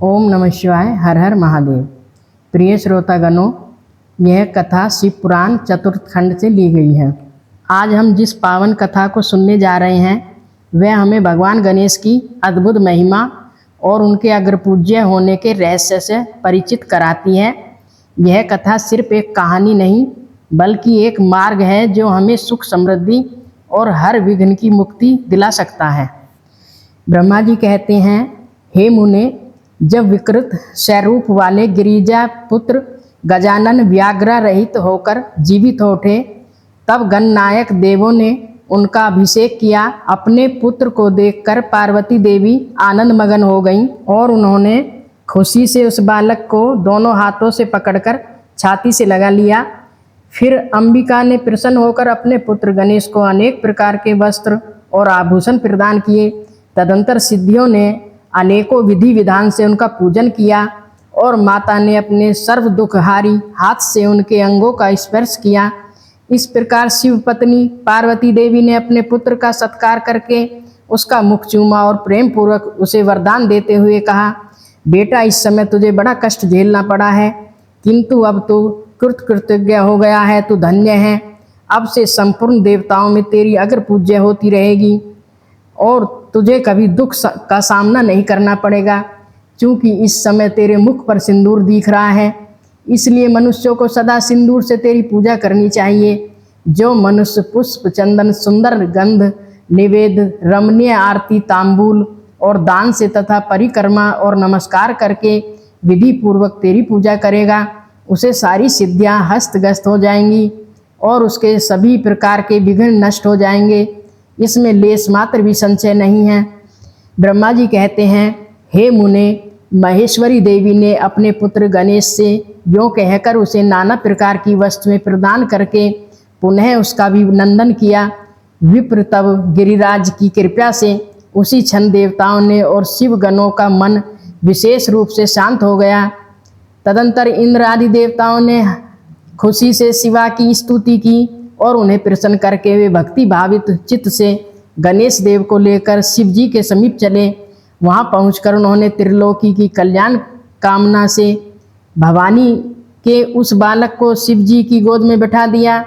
ओम नमः शिवाय। हर हर महादेव। प्रिय श्रोतागणों, यह कथा शिव पुराण चतुर्थ खंड से ली गई है। आज हम जिस पावन कथा को सुनने जा रहे हैं वह हमें भगवान गणेश की अद्भुत महिमा और उनके अग्रपूज्य होने के रहस्य से परिचित कराती है। यह कथा सिर्फ एक कहानी नहीं बल्कि एक मार्ग है जो हमें सुख समृद्धि और हर विघ्न की मुक्ति दिला सकता है। ब्रह्मा जी कहते हैं, हे मुने, जब विकृत स्वरूप वाले गिरिजा पुत्र गजानन व्याघ्र रहित होकर जीवित हो उठे, तब गणनायक देवों ने उनका अभिषेक किया। अपने पुत्र को देखकर पार्वती देवी आनंद मगन हो गईं और उन्होंने खुशी से उस बालक को दोनों हाथों से पकड़कर छाती से लगा लिया। फिर अंबिका ने प्रसन्न होकर अपने पुत्र गणेश को अनेक प्रकार के वस्त्र और आभूषण प्रदान किए। तदंतर सिद्धियों ने अनेकों विधि विधान से उनका पूजन किया और माता ने अपने सर्व दुखहारी हाथ से उनके अंगों का स्पर्श किया। इस प्रकार शिव पत्नी पार्वती देवी ने अपने पुत्र का सत्कार करके उसका मुख चूमा और प्रेम पूर्वक उसे वरदान देते हुए कहा, बेटा, इस समय तुझे बड़ा कष्ट झेलना पड़ा है, किंतु अब तू कृतकृतज्ञ हो गया है, तू धन्य है। अब से संपूर्ण देवताओं में तेरी अग्र पूज्य होती रहेगी और तुझे कभी दुख का सामना नहीं करना पड़ेगा, क्योंकि इस समय तेरे मुख पर सिंदूर दिख रहा है। इसलिए मनुष्यों को सदा सिंदूर से तेरी पूजा करनी चाहिए। जो मनुष्य पुष्प, चंदन, सुंदर गंध, निवेद, रमणीय आरती, तांबूल और दान से तथा परिक्रमा और नमस्कार करके विधि पूर्वक तेरी पूजा करेगा, उसे सारी सिद्धियां हस्तगस्त हो जाएंगी और उसके सभी प्रकार के विघ्न नष्ट हो जाएंगे। इसमें लेस मात्र भी संशय नहीं है। ब्रह्मा जी कहते हैं, हे मुने, महेश्वरी देवी ने अपने पुत्र गणेश से यों कहकर उसे नाना प्रकार की वस्तुएं प्रदान करके पुनः उसका भी नंदन किया। विप्र तब गिरिराज की कृपा से उसी क्षण देवताओं ने और शिव गणों का मन विशेष रूप से शांत हो गया। तदंतर इंद्र आदि देवताओं ने खुशी से शिवा की स्तुति की और उन्हें प्रसन्न करके वे भक्ति भावित चित्त से गणेश देव को लेकर शिव जी के समीप चले। वहां पहुंचकर उन्होंने त्रिलोकी की कल्याण कामना से भवानी के उस बालक को शिव जी की गोद में बैठा दिया।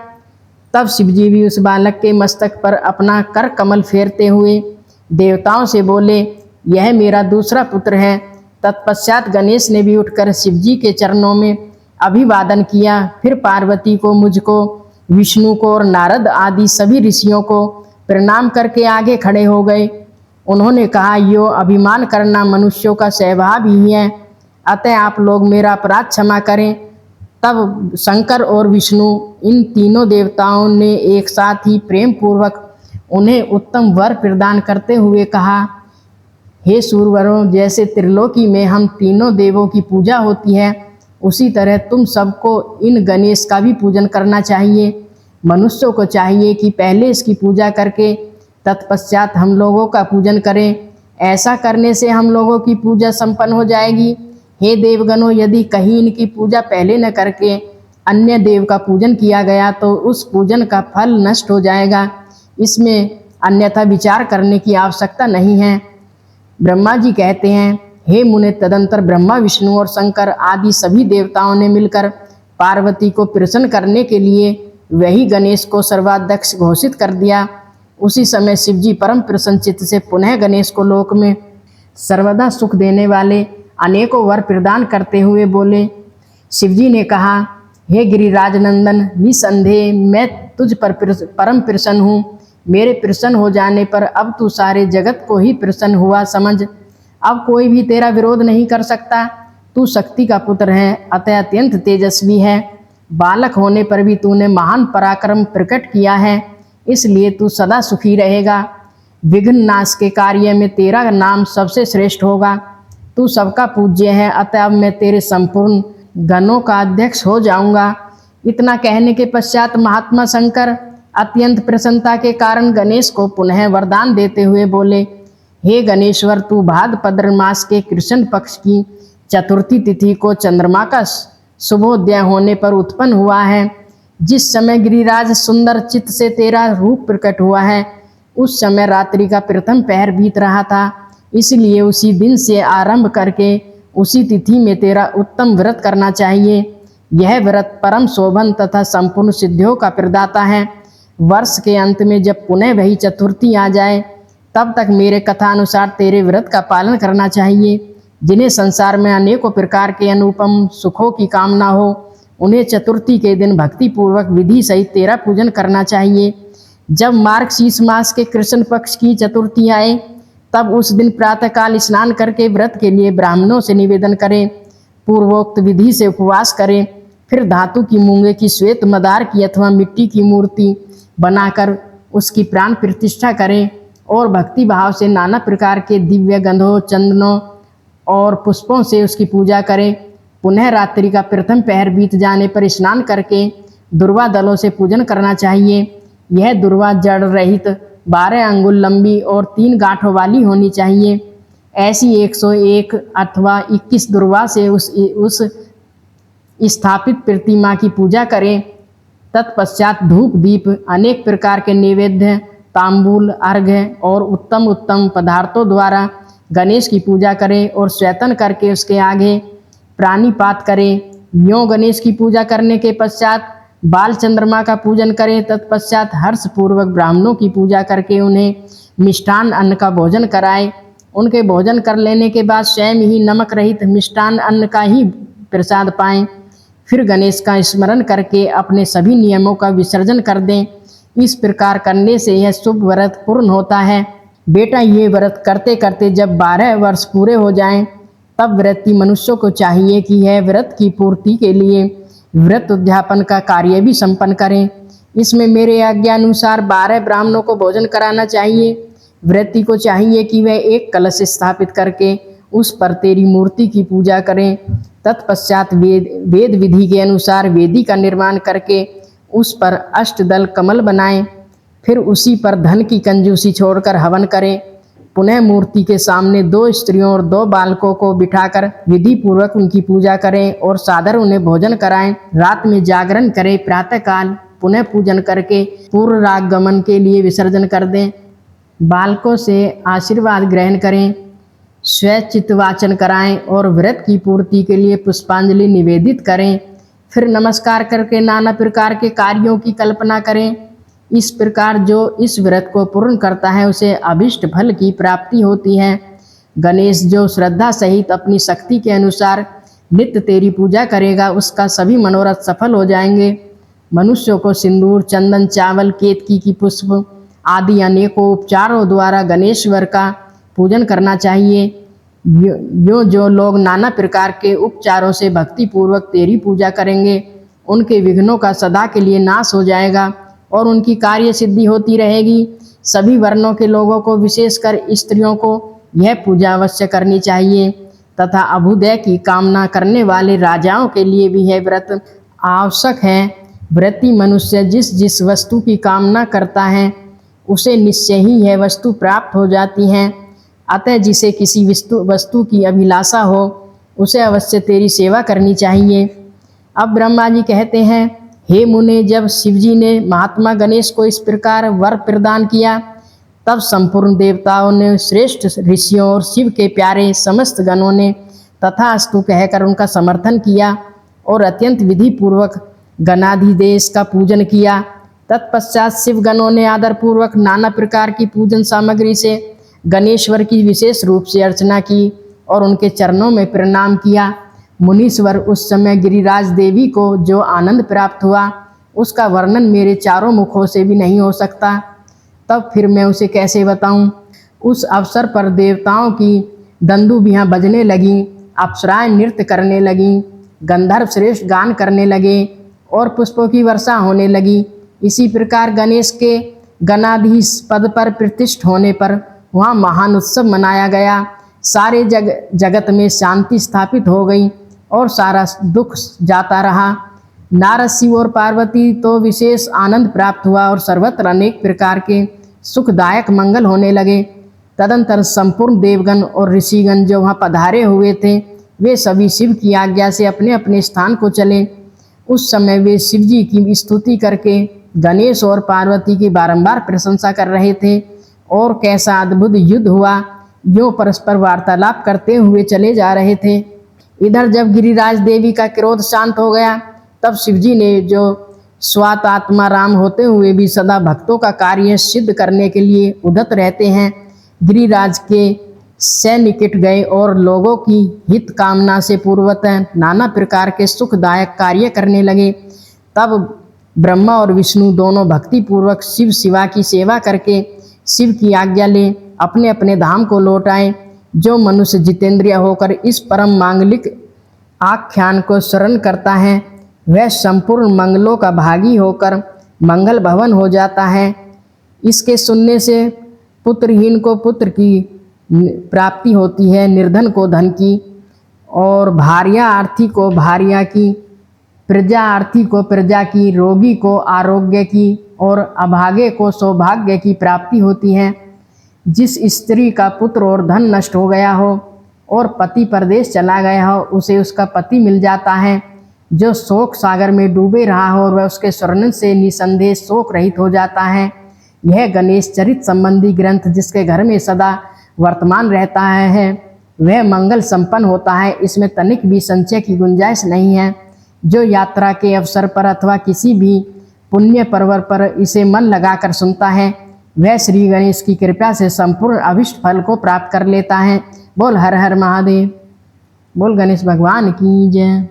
तब शिव जी भी उस बालक के मस्तक पर अपना कर कमल फेरते हुए देवताओं से बोले, यह मेरा दूसरा पुत्र है। तत्पश्चात गणेश ने भी उठकर शिव जी के चरणों में अभिवादन किया। फिर पार्वती को, मुझको, विष्णु को और नारद आदि सभी ऋषियों को प्रणाम करके आगे खड़े हो गए। उन्होंने कहा, यो अभिमान करना मनुष्यों का स्वभाव ही है, अतः आप लोग मेरा अपराध क्षमा करें। तब शंकर और विष्णु, इन तीनों देवताओं ने एक साथ ही प्रेम पूर्वक उन्हें उत्तम वर प्रदान करते हुए कहा, हे सूरवरों, जैसे त्रिलोकी में हम तीनों देवों की पूजा होती है, उसी तरह तुम सबको इन गणेश का भी पूजन करना चाहिए। मनुष्यों को चाहिए कि पहले इसकी पूजा करके तत्पश्चात हम लोगों का पूजन करें। ऐसा करने से हम लोगों की पूजा संपन्न हो जाएगी। हे देवगणों, यदि कहीं इनकी पूजा पहले न करके अन्य देव का पूजन किया गया तो उस पूजन का फल नष्ट हो जाएगा। इसमें अन्यथा विचार करने की आवश्यकता नहीं है। ब्रह्मा जी कहते हैं, हे मुने, तदंतर ब्रह्मा, विष्णु और शंकर आदि सभी देवताओं ने मिलकर पार्वती को प्रसन्न करने के लिए वही गणेश को सर्वाध्यक्ष घोषित कर दिया। उसी समय शिवजी परम प्रसन्न चित्त से पुनः गणेश को लोक में सर्वदा सुख देने वाले अनेकों वर प्रदान करते हुए बोले। शिवजी ने कहा, हे गिरिराज नंदन, निसंदेह मैं तुझ पर परम प्रसन्न हूँ। मेरे प्रसन्न हो जाने पर अब तू सारे जगत को ही प्रसन्न हुआ समझ। अब कोई भी तेरा विरोध नहीं कर सकता। तू शक्ति का पुत्र है, अतः अत्यंत तेजस्वी है। बालक होने पर भी तूने महान पराक्रम प्रकट किया है, इसलिए तू सदा सुखी रहेगा। विघ्न नाश के कार्य में तेरा नाम सबसे श्रेष्ठ होगा। तू सबका पूज्य है, अतः अब मैं तेरे संपूर्ण गणों का अध्यक्ष हो जाऊंगा। इतना कहने के पश्चात महात्मा शंकर अत्यंत प्रसन्नता के कारण गणेश को पुनः वरदान देते हुए बोले, हे गणेश्वर, तू भाद्रपद मास के कृष्ण पक्ष की चतुर्थी तिथि को चंद्रमा का शुभोदय होने पर उत्पन्न हुआ है। जिस समय गिरिराज सुंदर चित्त से तेरा रूप प्रकट हुआ है, उस समय रात्रि का प्रथम पहर बीत रहा था। इसलिए उसी दिन से आरंभ करके उसी तिथि में तेरा उत्तम व्रत करना चाहिए। यह व्रत परम शोभन तथा संपूर्ण सिद्धियों का प्रदाता है। वर्ष के अंत में जब पुनः वही चतुर्थी आ जाए तब तक मेरे कथा अनुसार तेरे व्रत का पालन करना चाहिए। जिन्हें संसार में अनेकों प्रकार के अनुपम सुखों की कामना हो, उन्हें चतुर्थी के दिन भक्तिपूर्वक विधि सहित तेरा पूजन करना चाहिए। जब मार्गशीर्ष मास के कृष्ण पक्ष की चतुर्थी आए तब उस दिन प्रातःकाल स्नान करके व्रत के लिए ब्राह्मणों से निवेदन करें। पूर्वोक्त विधि से उपवास करें। फिर धातु की मूंगे की, श्वेत मदार की अथवा मिट्टी की मूर्ति बनाकर उसकी प्राण प्रतिष्ठा करें और भक्ति भाव से नाना प्रकार के दिव्य गंधों, चंदनों और पुष्पों से उसकी पूजा करें। पुनः रात्रि का प्रथम पहर बीत जाने पर स्नान करके दुर्वा दलों से पूजन करना चाहिए। यह दुर्वा जड़ रहित 12 अंगुल लंबी और 3 गांठों वाली होनी चाहिए। ऐसी 101 अथवा 21 दुर्वा से उस स्थापित प्रतिमा की पूजा करें। तत्पश्चात धूप दीप, अनेक प्रकार के नैवेद्य, तांबूल, अर्घ्य और उत्तम उत्तम पदार्थों द्वारा गणेश की पूजा करें और स्वैतन करके उसके आगे प्राणिपात करें। यों गणेश की पूजा करने के पश्चात बाल चंद्रमा का पूजन करें। तत्पश्चात हर्षपूर्वक ब्राह्मणों की पूजा करके उन्हें मिष्ठान अन्न का भोजन कराएं। उनके भोजन कर लेने के बाद स्वयं ही नमक रहित मिष्ठान अन्न का ही प्रसाद पाएं। फिर गणेश का स्मरण करके अपने सभी नियमों का विसर्जन कर दें। इस प्रकार करने से यह शुभ व्रत पूर्ण होता है। बेटा, ये व्रत करते करते जब 12 वर्ष पूरे हो जाएं, तब व्रती मनुष्यों को चाहिए कि यह व्रत की पूर्ति के लिए व्रत उद्यापन का कार्य भी संपन्न करें। इसमें मेरे आज्ञानुसार 12 ब्राह्मणों को भोजन कराना चाहिए। व्रती को चाहिए कि वह एक कलश स्थापित करके उस पर तेरी मूर्ति की पूजा करें। तत्पश्चात वेद विधि के अनुसार वेदी का निर्माण करके उस पर अष्टदल कमल बनाएं। फिर उसी पर धन की कंजूसी छोड़कर हवन करें। पुनः मूर्ति के सामने 2 स्त्रियों और 2 बालकों को बिठाकर विधि पूर्वक उनकी पूजा करें और सादर उन्हें भोजन कराएं। रात में जागरण करें। प्रातःकाल पुनः पूजन करके पूर्व राग गमन के लिए विसर्जन कर दें। बालकों से आशीर्वाद ग्रहण करें, स्वचित वाचन कराएं और व्रत की पूर्ति के लिए पुष्पांजलि निवेदित करें। फिर नमस्कार करके नाना प्रकार के कार्यों की कल्पना करें। इस प्रकार जो इस व्रत को पूर्ण करता है उसे अभिष्ट फल की प्राप्ति होती है। गणेश जो श्रद्धा सहित अपनी शक्ति के अनुसार नित्य तेरी पूजा करेगा, उसका सभी मनोरथ सफल हो जाएंगे। मनुष्यों को सिंदूर, चंदन, चावल, केतकी की पुष्प आदि अनेकों उपचारों द्वारा गणेश्वर का पूजन करना चाहिए। जो लोग नाना प्रकार के उपचारों से भक्ति पूर्वक तेरी पूजा करेंगे, उनके विघ्नों का सदा के लिए नाश हो जाएगा और उनकी कार्य सिद्धि होती रहेगी। सभी वर्णों के लोगों को, विशेषकर स्त्रियों को यह पूजा अवश्य करनी चाहिए तथा अभ्युदय की कामना करने वाले राजाओं के लिए भी यह व्रत आवश्यक है। व्रती मनुष्य जिस जिस वस्तु की कामना करता है उसे निश्चय ही यह वस्तु प्राप्त हो जाती है। अतः जिसे किसी वस्तु की अभिलाषा हो उसे अवश्य तेरी सेवा करनी चाहिए। अब ब्रह्मा जी कहते हैं, हे मुने, जब शिवजी ने महात्मा गणेश को इस प्रकार वर प्रदान किया तब संपूर्ण देवताओं ने, श्रेष्ठ ऋषियों और शिव के प्यारे समस्त गणों ने तथास्तु कहकर उनका समर्थन किया और अत्यंत विधि पूर्वक गणाधिदेश का पूजन किया। तत्पश्चात शिव गणों ने आदर पूर्वक नाना प्रकार की पूजन सामग्री से गणेश्वर की विशेष रूप से अर्चना की और उनके चरणों में प्रणाम किया। मुनीश्वर उस समय गिरिराज देवी को जो आनंद प्राप्त हुआ उसका वर्णन मेरे चारों मुखों से भी नहीं हो सकता, तब फिर मैं उसे कैसे बताऊं। उस अवसर पर देवताओं की दंदुभियाँ बजने लगीं, अप्सराएं नृत्य करने लगीं, गंधर्व श्रेष्ठ गान करने लगे और पुष्पों की वर्षा होने लगी। इसी प्रकार गणेश के गणाधीश पद पर प्रतिष्ठित होने पर वहाँ महान उत्सव मनाया गया। सारे जगत में शांति स्थापित हो गई और सारा दुख जाता रहा। नारद, शिव और पार्वती तो विशेष आनंद प्राप्त हुआ और सर्वत्र अनेक प्रकार के सुखदायक मंगल होने लगे। तदंतर संपूर्ण देवगण और ऋषिगण जो वहाँ पधारे हुए थे वे सभी शिव की आज्ञा से अपने अपने स्थान को चले। उस समय वे शिव जी की स्तुति करके गणेश और पार्वती की बारंबार प्रशंसा कर रहे थे और कैसा अद्भुत युद्ध हुआ, यूँ परस्पर वार्तालाप करते हुए चले जा रहे थे। इधर जब गिरिराज देवी का क्रोध शांत हो गया, तब शिवजी ने, जो स्वात आत्मा राम होते हुए भी सदा भक्तों का कार्य सिद्ध करने के लिए उद्यत रहते हैं, गिरिराज के सन्निकट गए और लोगों की हित कामना से पूर्वतः नाना प्रकार के सुखदायक कार्य करने लगे। तब ब्रह्मा और विष्णु दोनों भक्ति पूर्वक शिव शिवा की सेवा करके शिव की आज्ञा ले अपने अपने धाम को लौट आए। जो मनुष्य जितेंद्रिय होकर इस परम मांगलिक आख्यान को स्मरण करता है, वह संपूर्ण मंगलों का भागी होकर मंगल भवन हो जाता है। इसके सुनने से पुत्रहीन को पुत्र की प्राप्ति होती है, निर्धन को धन की, और भार्या आर्थी को भार्या की, प्रजा आर्थी को प्रजा की, रोगी को आरोग्य की और अभागे को सौभाग्य की प्राप्ति होती है। जिस स्त्री का पुत्र और धन नष्ट हो गया हो और पति परदेश चला गया हो, उसे उसका पति मिल जाता है। जो शोक सागर में डूबे रहा हो, वह उसके स्वर्णन से निसंदेह शोक रहित हो जाता है। यह गणेश चरित संबंधी ग्रंथ जिसके घर में सदा वर्तमान रहता है, वह मंगल संपन्न होता है। इसमें तनिक भी संशय की गुंजाइश नहीं है। जो यात्रा के अवसर पर अथवा किसी भी पुण्य पर्व पर इसे मन लगाकर सुनता है, वह श्री गणेश की कृपा से संपूर्ण अभिष्ट फल को प्राप्त कर लेता है। बोल हर हर महादेव। बोल गणेश भगवान की जय।